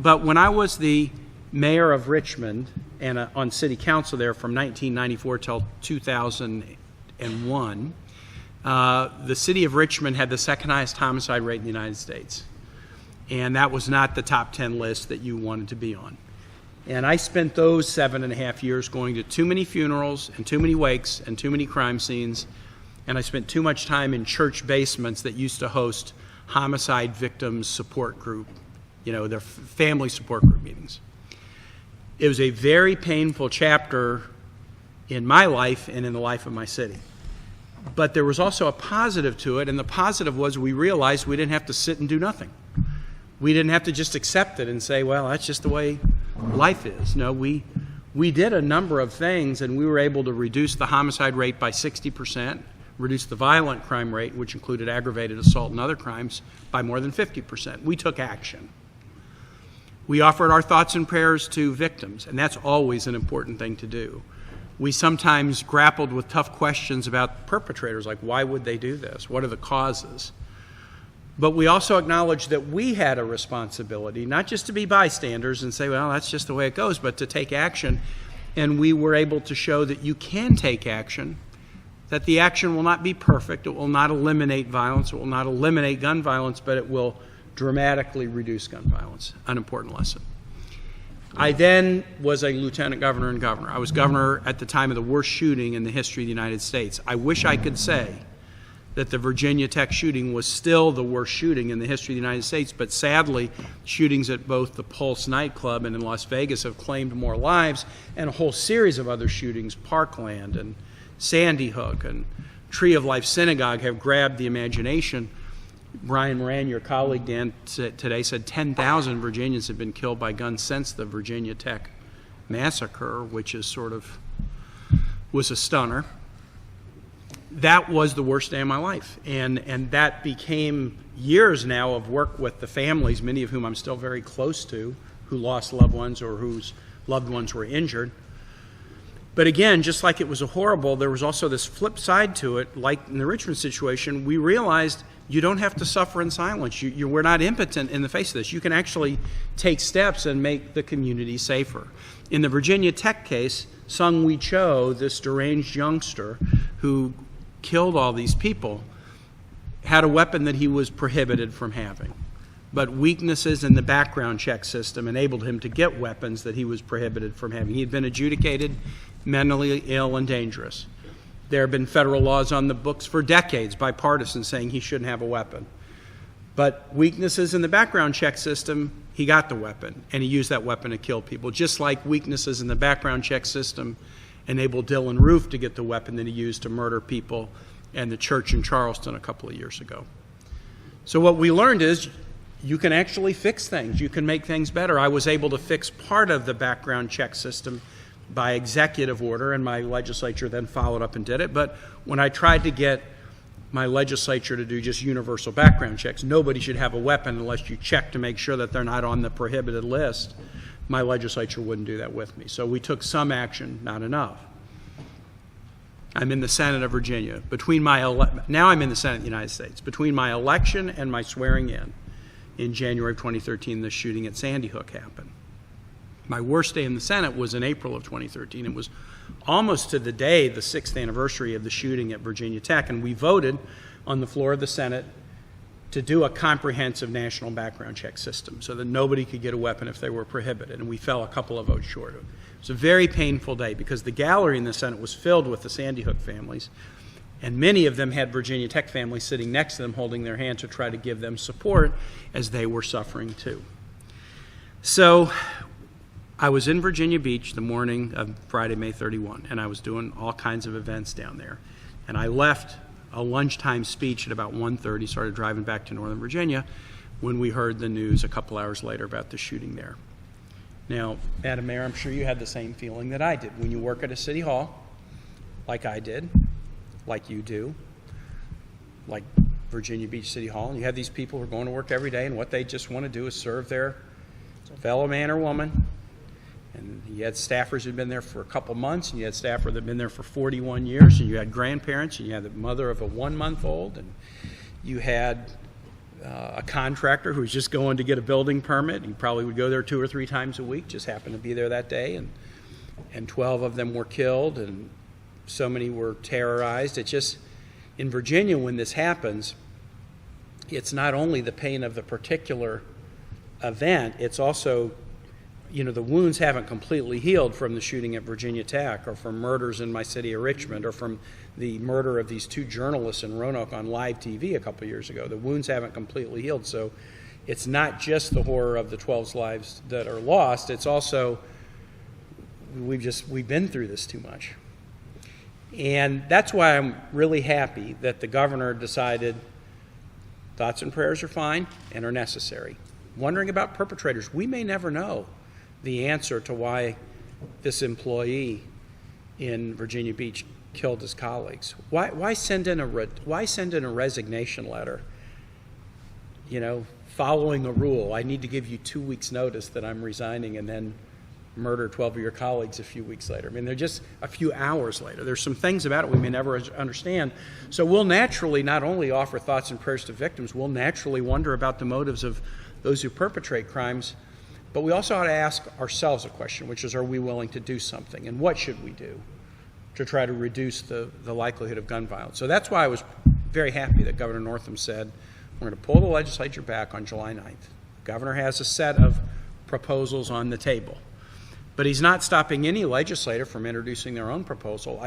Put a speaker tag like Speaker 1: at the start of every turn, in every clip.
Speaker 1: But when I was the mayor of Richmond and on city council there from 1994 till 2001, the city of Richmond had the second highest homicide rate in the United States. And that was not the top 10 list that you wanted to be on. And I spent those 7.5 years going to too many funerals and too many wakes and too many crime scenes. And I spent too much time in church basements that used to host homicide victims support group, their family support group meetings. It was a very painful chapter in my life and in the life of my city. But there was also a positive to it, and the positive was we realized we didn't have to sit and do nothing. We didn't have to just accept it and say, well, that's just the way life is. No, we did a number of things, and we were able to reduce the homicide rate by 60%, reduce the violent crime rate, which included aggravated assault and other crimes, by more than 50%. We took action. We offered our thoughts and prayers to victims, and that's always an important thing to do. We sometimes grappled with tough questions about perpetrators, like why would they do this? What are the causes? But we also acknowledged that we had a responsibility, not just to be bystanders and say, well, that's just the way it goes, but to take action. And we were able to show that you can take action, that the action will not be perfect, it will not eliminate violence, it will not eliminate gun violence, but it will dramatically reduce gun violence. An important lesson. I then was a lieutenant governor and governor. I was governor at the time of the worst shooting in the history of the United States. I wish I could say that the Virginia Tech shooting was still the worst shooting in the history of the United States, but sadly, shootings at both the Pulse nightclub and in Las Vegas have claimed more lives, and a whole series of other shootings, Parkland and Sandy Hook and Tree of Life Synagogue, have grabbed the imagination. Brian Moran, your colleague, Dan, today said 10,000 Virginians have been killed by guns since the Virginia Tech massacre, which is was a stunner. That was the worst day of my life, and that became years now of work with the families, many of whom I'm still very close to, who lost loved ones or whose loved ones were injured. But again, just like it was horrible, there was also this flip side to it. Like in the Richmond situation, we realized you don't have to suffer in silence. We're not impotent in the face of this. You can actually take steps and make the community safer. In the Virginia Tech case, Sung-Wi Cho, this deranged youngster who killed all these people, had a weapon that he was prohibited from having. But weaknesses in the background check system enabled him to get weapons that he was prohibited from having. He had been adjudicated mentally ill and dangerous. There have been federal laws on the books for decades, bipartisan, saying he shouldn't have a weapon. But weaknesses in the background check system, he got the weapon, and he used that weapon to kill people. Just like weaknesses in the background check system enabled Dylan Roof to get the weapon that he used to murder people and the church in Charleston a couple of years ago. So what we learned is you can actually fix things. You can make things better. I was able to fix part of the background check system by executive order, and my legislature then followed up and did it. But when I tried to get my legislature to do just universal background checks, nobody should have a weapon unless you check to make sure that they're not on the prohibited list, my legislature wouldn't do that with me. So we took some action, not enough. I'm in the Senate of Virginia. Now I'm in the Senate of the United States. Between my election and my swearing in January of 2013, the shooting at Sandy Hook happened. My worst day in the Senate was in April of 2013. It was almost to the day, the 6th anniversary of the shooting at Virginia Tech, and we voted on the floor of the Senate to do a comprehensive national background check system so that nobody could get a weapon if they were prohibited, and we fell a couple of votes short. It was a very painful day because the gallery in the Senate was filled with the Sandy Hook families, and many of them had Virginia Tech families sitting next to them holding their hand to try to give them support as they were suffering too. So I was in Virginia Beach the morning of Friday, May 31, and I was doing all kinds of events down there. And I left a lunchtime speech at about 1:30, started driving back to Northern Virginia when we heard the news a couple hours later about the shooting there. Now, Madam Mayor, I'm sure you had the same feeling that I did. When you work at a city hall, like I did, like you do, like Virginia Beach City Hall, and you have these people who are going to work every day, and what they just want to do is serve their fellow man or woman. And you had staffers who'd been there for a couple months, and you had staffers that had been there for 41 years, and you had grandparents, and you had the mother of a 1-month-old, and you had a contractor who's just going to get a building permit. He probably would go there 2 or 3 times a week, just happened to be there that day, and 12 of them were killed, and so many were terrorized. It's just, in Virginia, when this happens, it's not only the pain of the particular event, it's also, the wounds haven't completely healed from the shooting at Virginia Tech, or from murders in my city of Richmond, or from the murder of these 2 journalists in Roanoke on live TV a couple years ago. The wounds haven't completely healed. So it's not just the horror of the 12's lives that are lost, it's also we've been through this too much. And that's why I'm really happy that the governor decided thoughts and prayers are fine and are necessary. Wondering about perpetrators. We may never know the answer to why this employee in Virginia Beach killed his colleagues. Why send in a resignation letter? Following a rule. I need to give you 2 weeks' notice that I'm resigning, and then murder 12 of your colleagues a few weeks later. I mean, they're just a few hours later. There's some things about it we may never understand. So we'll naturally not only offer thoughts and prayers to victims, we'll naturally wonder about the motives of those who perpetrate crimes. But we also ought to ask ourselves a question, which is, are we willing to do something? And what should we do to try to reduce the likelihood of gun violence? So that's why I was very happy that Governor Northam said, we're going to pull the legislature back on July 9th. The governor has a set of proposals on the table. But he's not stopping any legislator from introducing their own proposal.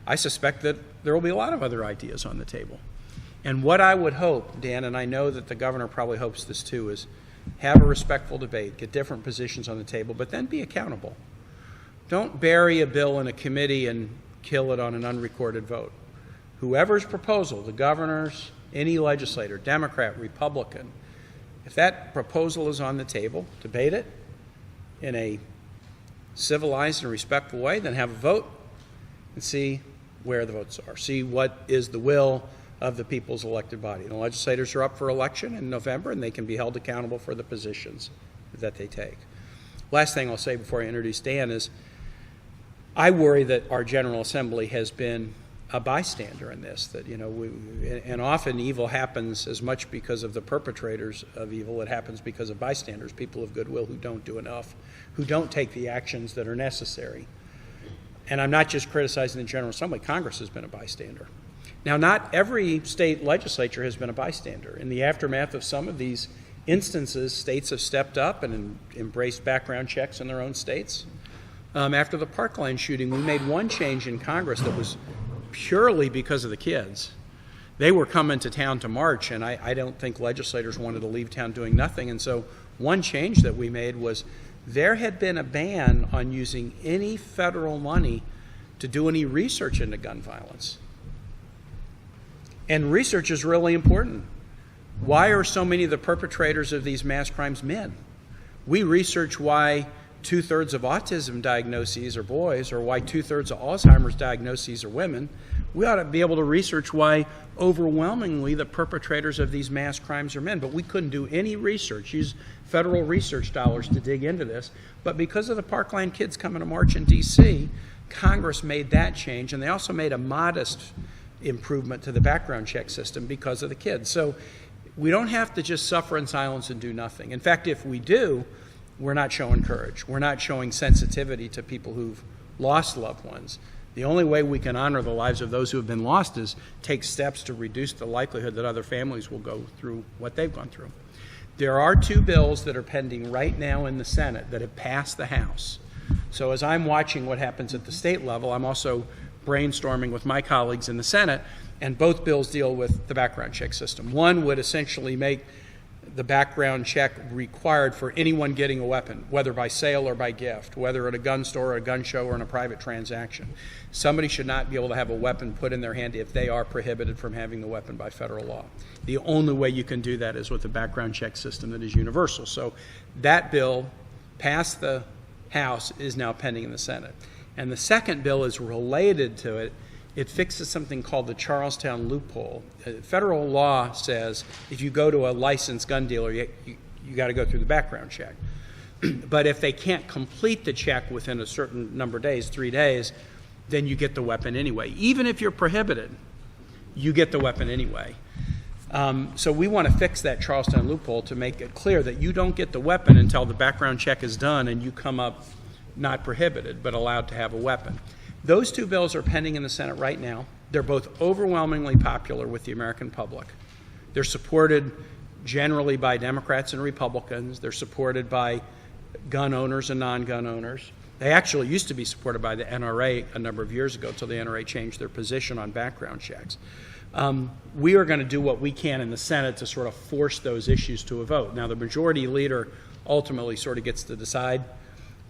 Speaker 1: I suspect that there will be a lot of other ideas on the table. And what I would hope, Dan, and I know that the governor probably hopes this too, is have a respectful debate, get different positions on the table, but then be accountable. Don't bury a bill in a committee and kill it on an unrecorded vote. Whoever's proposal, the governor's, any legislator, Democrat, Republican, if that proposal is on the table, debate it in a civilized and respectful way, then have a vote and see where the votes are. See what is the will of the people's elected body. The legislators are up for election in November, and they can be held accountable for the positions that they take. Last thing I'll say before I introduce Dan is I worry that our General Assembly has been a bystander in this, that, and often evil happens as much because of the perpetrators of evil. It happens because of bystanders, people of goodwill who don't do enough, who don't take the actions that are necessary. And I'm not just criticizing the General Assembly. Congress has been a bystander. Now, not every state legislature has been a bystander. In the aftermath of some of these instances, states have stepped up and embraced background checks in their own states. After the Parkland shooting, we made one change in Congress that was purely because of the kids. They were coming to town to march, and I don't think legislators wanted to leave town doing nothing. And so one change that we made was there had been a ban on using any federal money to do any research into gun violence. And research is really important. Why are so many of the perpetrators of these mass crimes men? We research why 2/3 of autism diagnoses are boys, or why 2/3 of Alzheimer's diagnoses are women. We ought to be able to research why overwhelmingly the perpetrators of these mass crimes are men. But we couldn't do any research, use federal research dollars to dig into this. But because of the Parkland kids coming to march in D.C., Congress made that change, and they also made a modest improvement to the background check system because of the kids. So we don't have to just suffer in silence and do nothing. In fact, if we do, we're not showing courage. We're not showing sensitivity to people who've lost loved ones. The only way we can honor the lives of those who have been lost is take steps to reduce the likelihood that other families will go through what they've gone through. There are 2 bills that are pending right now in the Senate that have passed the House. So as I'm watching what happens at the state level, I'm also brainstorming with my colleagues in the Senate, and both bills deal with the background check system. One would essentially make the background check required for anyone getting a weapon, whether by sale or by gift, whether at a gun store or a gun show or in a private transaction. Somebody should not be able to have a weapon put in their hand if they are prohibited from having the weapon by federal law. The only way you can do that is with a background check system that is universal. So that bill passed the House, is now pending in the Senate. And the second bill is related to it. It fixes something called the Charlestown loophole. Federal law says if you go to a licensed gun dealer, you got to go through the background check. But if they can't complete the check within a certain number of days, 3 days, then you get the weapon anyway. Even if you're prohibited, you get the weapon anyway. So we want to fix that Charlestown loophole to make it clear that you don't get the weapon until the background check is done and you come up not prohibited, but allowed to have a weapon. Those two bills are pending in the Senate right now. They're both overwhelmingly popular with the American public. They're supported generally by Democrats and Republicans. They're supported by gun owners and non-gun owners. They actually used to be supported by the NRA a number of years ago until the NRA changed their position on background checks. We are going to do what we can in the Senate to sort of force those issues to a vote. Now, the majority leader ultimately sort of gets to decide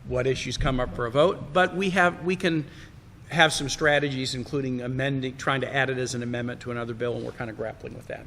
Speaker 1: what issues come up for a vote, but we can have some strategies, including trying to add it as an amendment to another bill, and we're kind of grappling with that.